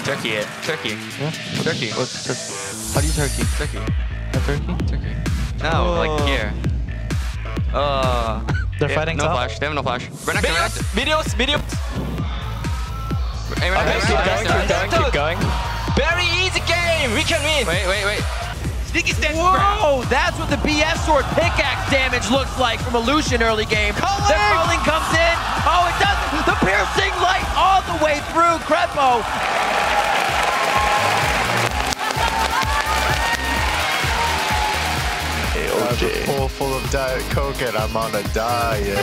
Turkey it. Turkey. Yeah? Turkey. What's turkey? How do you turkey? Turkey. A turkey? Turkey. No, like here. They're fighting no top. flash. They have no flash. Videos. Hey, Keep going. Very easy game. We can win. Wait. Sneaky stance. Whoa, that's what the BS sword pickaxe damage looks like from Illusion early game. The culling comes in. Oh, it doesn't. The piercing light all the way through Crepo. I have a pool full of Diet Coke and I'm on a diet.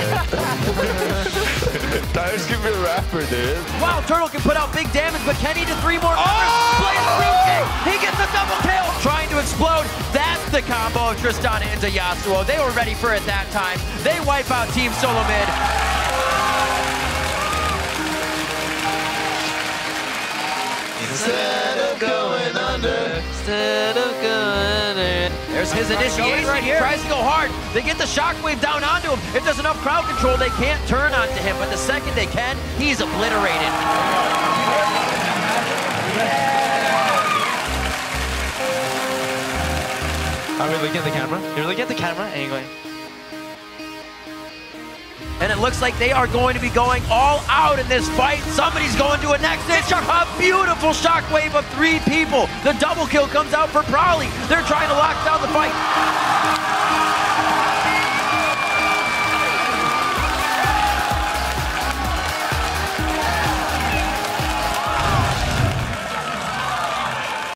Diet's gonna be a rapper, dude. Wow, Turtle can put out big damage, but can he do 3 more members? Blaze Creep Kick. He gets the double kill. Trying to explode. That's the combo of Tristana into Yasuo. They were ready for it that time. They wipe out Team Solo Mid. Instead of going under. There's his initiation right here. Tries to go hard. They get the shockwave down onto him. If there's enough crowd control, they can't turn onto him. But the second they can, he's obliterated. Are we looking at the camera? You're looking at the camera and you're going. And it looks like they are going to be going all out in this fight. Somebody's going to a Nexus. A beautiful shockwave of 3 people. The double kill comes out for Prowley. They're trying to lock down the fight.